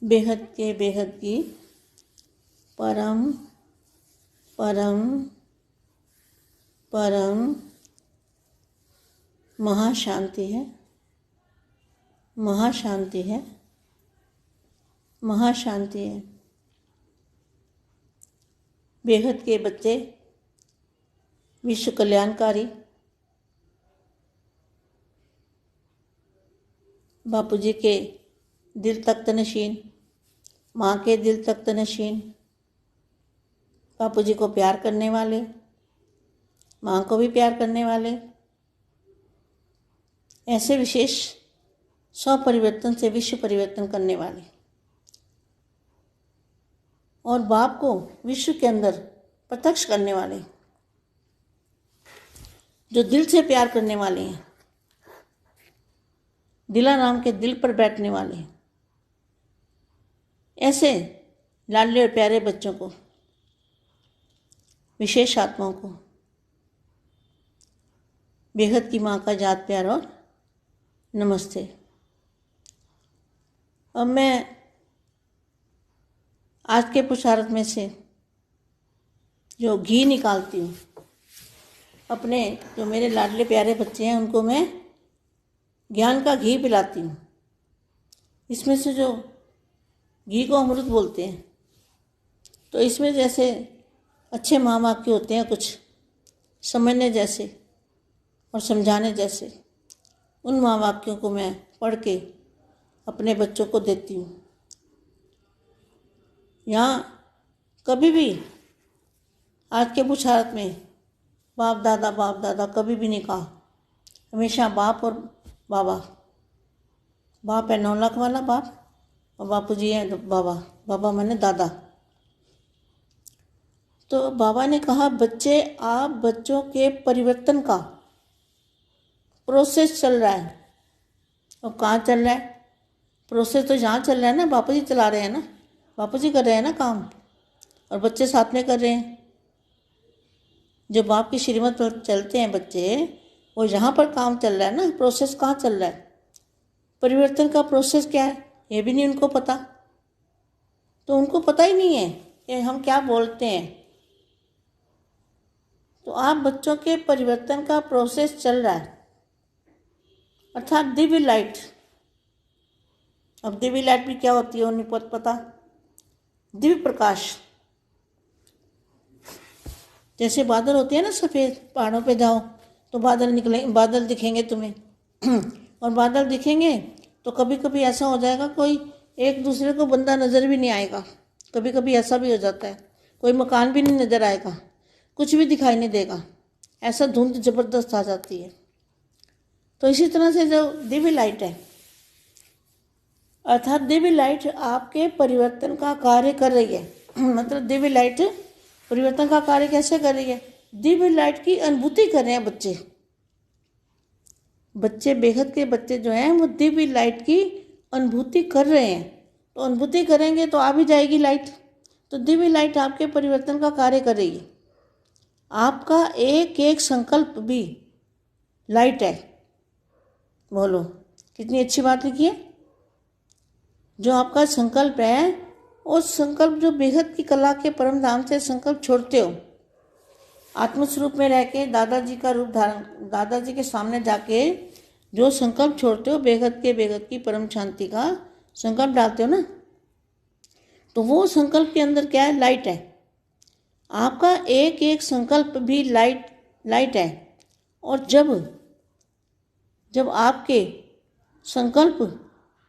बेहद की परम परम परम महाशांति है, महाशांति है, महाशांति है। बेहद के बच्चे विश्व कल्याणकारी बापूजी के दिल तख्त नशीन, माँ के दिल तख्त नशीन, बापूजी को प्यार करने वाले, माँ को भी प्यार करने वाले, ऐसे विशेष स्वपरिवर्तन से विश्व परिवर्तन करने वाले और बाप को विश्व के अंदर प्रत्यक्ष करने वाले, जो दिल से प्यार करने वाले हैं, दिलाराम के दिल पर बैठने वाले, ऐसे लाडले और प्यारे बच्चों को, विशेष आत्माओं को बेहद की माँ का जात प्यार और नमस्ते। अब मैं आज के पुरुषार्थ में से जो घी निकालती हूँ, अपने जो मेरे लाडले प्यारे बच्चे हैं उनको मैं ज्ञान का घी पिलाती हूँ। इसमें से जो घी को अमृत बोलते हैं, तो इसमें जैसे अच्छे महावाक्य होते हैं, कुछ समझने जैसे और समझाने जैसे, उन महावाक्यों को मैं पढ़ के अपने बच्चों को देती हूँ। यहाँ कभी भी आज के पुरुषार्थ में बाप दादा कभी भी नहीं कहा, हमेशा बाप और बाबा। बाप है 9 लाख वाला बाप और बापूजी है बाबा। बाबा माने दादा। तो बाबा ने कहा, बच्चे आप बच्चों के परिवर्तन का प्रोसेस चल रहा है। और कहाँ चल रहा है प्रोसेस? तो जहाँ चल रहा है ना, बापूजी चला रहे हैं ना, बापूजी कर रहे हैं ना काम, और बच्चे साथ में कर रहे हैं। जो बाप की श्रीमत पर चलते हैं बच्चे, वो जहाँ पर काम चल रहा है ना, प्रोसेस कहाँ चल रहा है, परिवर्तन का प्रोसेस क्या है, ये भी नहीं उनको पता। तो उनको पता ही नहीं है कि हम क्या बोलते हैं। तो आप बच्चों के परिवर्तन का प्रोसेस चल रहा है, अर्थात दिव्य लाइट। अब दिव्य लाइट भी क्या होती है उन्हें पता। दिव्य प्रकाश, जैसे बादल होते हैं ना सफ़ेद, पहाड़ों पे जाओ तो बादल निकले, बादल दिखेंगे तुम्हें और बादल दिखेंगे तो कभी कभी ऐसा हो जाएगा कोई एक दूसरे को बंदा नज़र भी नहीं आएगा। कभी कभी ऐसा भी हो जाता है, कोई मकान भी नहीं नज़र आएगा, कुछ भी दिखाई नहीं देगा, ऐसा धुंध ज़बरदस्त आ जाती है। तो इसी तरह से जो दिव्य लाइट है, अर्थात दिव्य लाइट आपके परिवर्तन का कार्य कर रही है। मतलब दिव्य लाइट परिवर्तन का कार्य कैसे कर रही है? दिव्य लाइट की अनुभूति कर रहे हैं बच्चे। बच्चे बेहद के बच्चे जो हैं वो दिव्य लाइट की अनुभूति कर रहे हैं। तो अनुभूति करेंगे तो आ भी जाएगी लाइट। तो दिव्य लाइट आपके परिवर्तन का कार्य कर रही है। आपका एक एक संकल्प भी लाइट है। बोलो कितनी अच्छी बात लिखी है। जो आपका संकल्प है, उस संकल्प जो बेहद की कला के परम धाम से संकल्प छोड़ते हो, आत्मस्वरूप में रह के दादाजी का रूप धारण, दादाजी के सामने जाके जो संकल्प छोड़ते हो, बेहद की परम शांति का संकल्प डालते हो ना, तो वो संकल्प के अंदर क्या है? लाइट है। आपका एक एक संकल्प भी लाइट है। और जब आपके संकल्प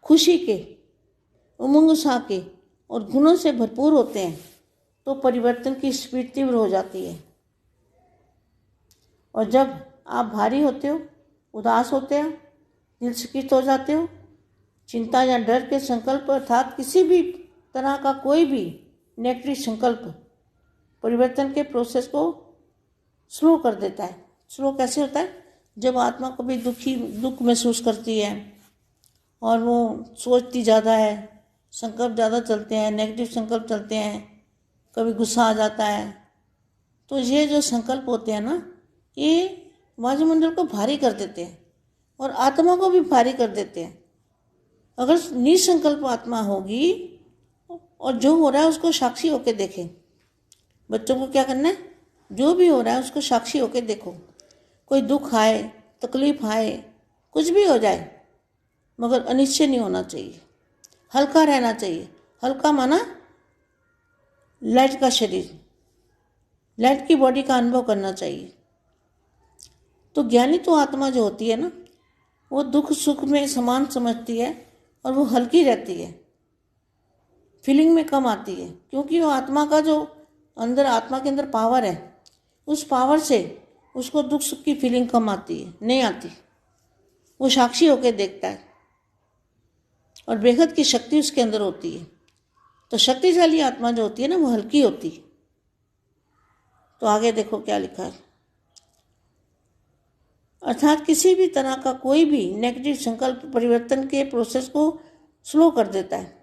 खुशी के, उमंग उत्साह के और गुणों से भरपूर होते हैं, तो परिवर्तन की स्पीड तीव्र हो जाती है। और जब आप भारी होते हो, उदास होते हो, दिल शिकिस्त हो जाते हो, चिंता या डर के संकल्प अर्थात किसी भी तरह का कोई भी नेगेटिव संकल्प परिवर्तन के प्रोसेस को स्लो कर देता है। स्लो कैसे होता है? जब आत्मा कभी दुख महसूस करती है और वो सोचती ज़्यादा है, संकल्प ज़्यादा चलते हैं, नेगेटिव संकल्प चलते हैं, कभी गुस्सा आ जाता है, तो ये जो संकल्प होते हैं ना, ये वायुमंडल को भारी कर देते हैं और आत्मा को भी भारी कर देते हैं। अगर निसंकल्प आत्मा होगी और जो हो रहा है उसको साक्षी होकर देखें। बच्चों को क्या करना है, जो भी हो रहा है उसको साक्षी होकर देखो। कोई दुख आए, तकलीफ आए, कुछ भी हो जाए, मगर अनिश्चय नहीं होना चाहिए, हल्का रहना चाहिए। हल्का माना लाइट का शरीर, लाइट की बॉडी का अनुभव करना चाहिए। तो ज्ञानी तो आत्मा जो होती है ना, वो दुख सुख में समान समझती है और वो हल्की रहती है, फीलिंग में कम आती है, क्योंकि वो आत्मा का जो अंदर, आत्मा के अंदर पावर है, उस पावर से उसको दुख सुख की फीलिंग कम आती है, नहीं आती। वो साक्षी होकर देखता है और बेहद की शक्ति उसके अंदर होती है। तो शक्तिशाली आत्मा जो होती है ना, वो हल्की होती है। तो आगे देखो क्या लिखा है। अर्थात किसी भी तरह का कोई भी नेगेटिव संकल्प परिवर्तन के प्रोसेस को स्लो कर देता है।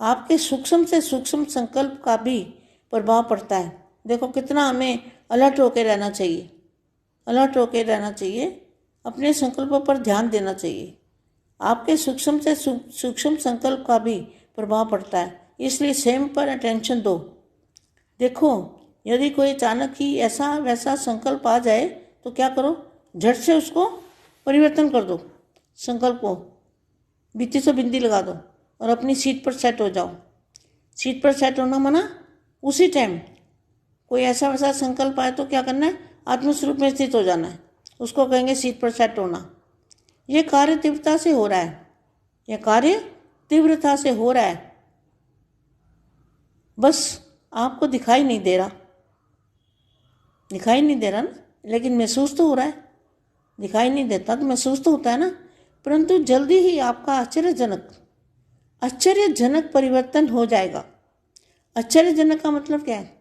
आपके सूक्ष्म से सूक्ष्म संकल्प का भी प्रभाव पड़ता है। देखो कितना हमें अलर्ट होकर रहना चाहिए, अलर्ट होकर रहना चाहिए, अपने संकल्पों पर ध्यान देना चाहिए। आपके सूक्ष्म से सूक्ष्म संकल्प का भी प्रभाव पड़ता है, इसलिए स्वयं पर अटेंशन दो। देखो यदि कोई अचानक ही ऐसा वैसा संकल्प आ जाए तो क्या करो, झट से उसको परिवर्तन कर दो, संकल्प को बीती से बिंदी लगा दो और अपनी सीट पर सेट हो जाओ। सीट पर सेट होना माना उसी टाइम कोई ऐसा वैसा संकल्प आए तो क्या करना है, आत्मस्वरूप में स्थित हो जाना है, उसको कहेंगे सीट पर सेट होना। ये कार्य तीव्रता से हो रहा है, यह कार्य तीव्रता से हो रहा है, बस आपको दिखाई नहीं दे रहा, दिखाई नहीं दे रहा ना, लेकिन महसूस तो हो रहा है। दिखाई नहीं देता तो महसूस तो होता है ना, परंतु जल्दी ही आपका आश्चर्यजनक परिवर्तन हो जाएगा। आश्चर्यजनक का मतलब क्या है,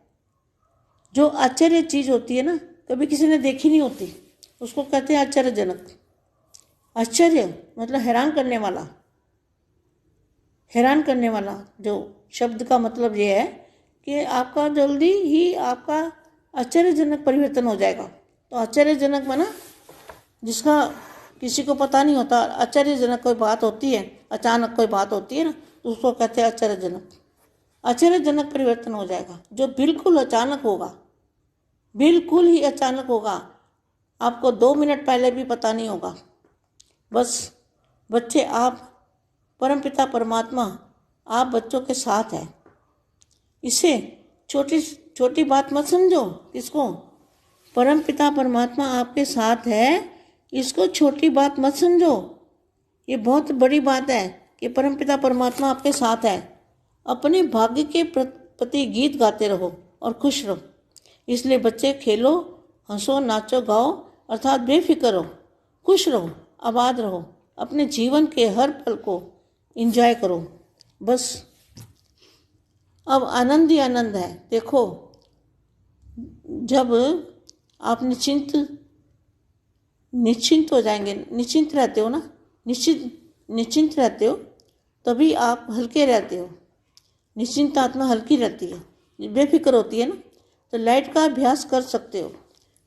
जो आश्चर्य चीज होती है ना, कभी किसी ने देखी नहीं होती, उसको कहते हैं आश्चर्यजनक। आश्चर्य मतलब हैरान करने वाला, हैरान करने वाला जो शब्द का मतलब ये है कि आपका जल्दी ही आपका आश्चर्यजनक परिवर्तन हो जाएगा। तो आश्चर्यजनक माना जिसका किसी को पता नहीं होता, आश्चर्यजनक कोई बात होती है, अचानक कोई बात होती है ना, तो उसको कहते हैं आश्चर्यजनक। आश्चर्यजनक परिवर्तन हो जाएगा जो बिल्कुल अचानक होगा, बिल्कुल ही अचानक होगा, आपको 2 मिनट पहले भी पता नहीं होगा। बस बच्चे, आप परमपिता परमात्मा आप बच्चों के साथ है, इसे छोटी छोटी बात मत समझो। किसको? परमपिता परमात्मा आपके साथ है, इसको छोटी बात मत समझो। ये बहुत बड़ी बात है कि परमपिता परमात्मा आपके साथ है। अपने भाग्य के प्रति गीत गाते रहो और खुश रहो। इसलिए बच्चे खेलो, हंसो, नाचो, गाओ, अर्थात बेफिक्र रहो, खुश रहो, आबाद रहो, अपने जीवन के हर पल को एंजॉय करो। बस अब आनंद ही आनंद है। देखो जब आप निश्चिंत हो जाएंगे, निश्चिंत रहते हो ना, निश्चिंत रहते हो, तभी आप हल्के रहते हो। निश्चिंत आत्मा हल्की रहती है, बेफिक्र होती है ना। तो लाइट का अभ्यास कर सकते हो।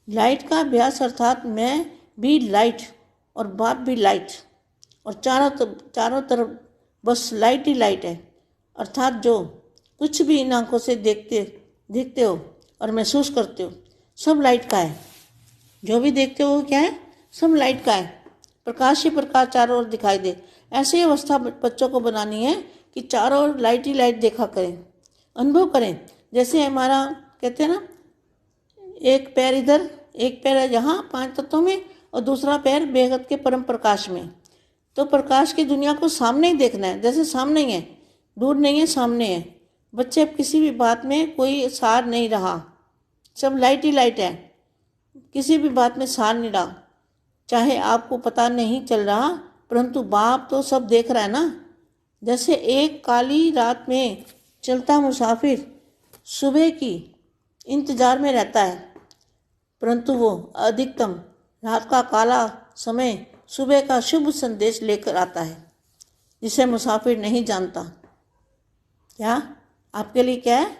लाइट का अभ्यास अर्थात मैं भी लाइट और बाप भी लाइट, और चारों तरफ बस लाइट ही लाइट है। अर्थात जो कुछ भी इन आंखों से देखते हो और महसूस करते हो, सब लाइट का है। जो भी देखते हो क्या है, सब लाइट का है। प्रकाश ही प्रकाश चारों ओर दिखाई दे। ऐसी अवस्था बच्चों को बनानी है कि चारों ओर लाइट ही लाइट देखा करें, अनुभव करें। जैसे हमारा कहते हैं ना, एक पैर इधर, एक पैर है यहाँ 5 तत्वों में, और दूसरा पैर बेहद के परम प्रकाश में। तो प्रकाश की दुनिया को सामने ही देखना है, जैसे सामने ही है, दूर नहीं है, सामने है। बच्चे अब किसी भी बात में कोई सार नहीं रहा, सब लाइट ही लाइट है, किसी भी बात में सार नहीं रहा। चाहे आपको पता नहीं चल रहा, परंतु बाप तो सब देख रहा है ना। जैसे एक काली रात में चलता मुसाफिर सुबह की इंतजार में रहता है, परंतु वो अधिकतम रात का काला समय सुबह का शुभ संदेश लेकर आता है, जिसे मुसाफिर नहीं जानता। क्या आपके लिए क्या है?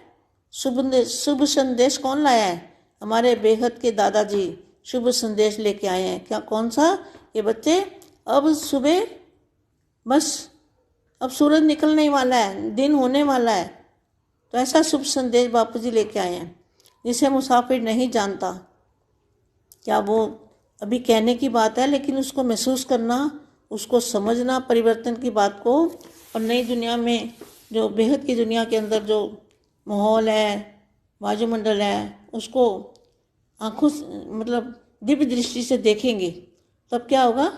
शुभ संदेश कौन लाया है? हमारे बेहद के दादाजी शुभ संदेश लेके आए हैं। क्या? कौन सा? ये बच्चे, अब सुबह, बस अब सूरज निकलने वाला है, दिन होने वाला है, तो ऐसा शुभ संदेश बापू जी लेके आए हैं, जिसे मुसाफिर नहीं जानता। क्या वो अभी कहने की बात है, लेकिन उसको महसूस करना, उसको समझना, परिवर्तन की बात को, और नई दुनिया में जो बेहद की दुनिया के अंदर जो माहौल है, वायुमंडल है, उसको आँखों से मतलब दिव्य दृष्टि से देखेंगे, तब क्या होगा,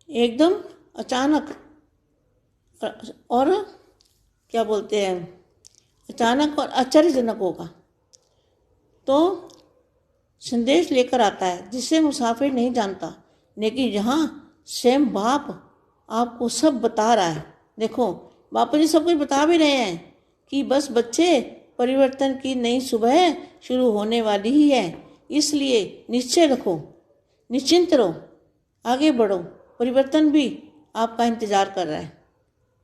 एकदम अचानक, और क्या बोलते हैं, अचानक और आश्चर्यजनक होगा। तो संदेश लेकर आता है जिसे मुसाफिर नहीं जानता, लेकिन यहाँ स्वयं बाप आपको सब बता रहा है। देखो बापू जी सब कुछ बता भी रहे हैं कि बस बच्चे, परिवर्तन की नई सुबह शुरू होने वाली ही है, इसलिए निश्चय रखो, निश्चिंत रहो, आगे बढ़ो, परिवर्तन भी आपका इंतज़ार कर रहा है।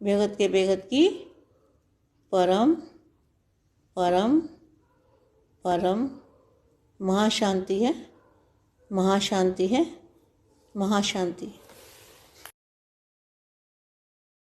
बेहद के बेहद की परम परम परम महाशांति है, महाशांति है, महाशांति है।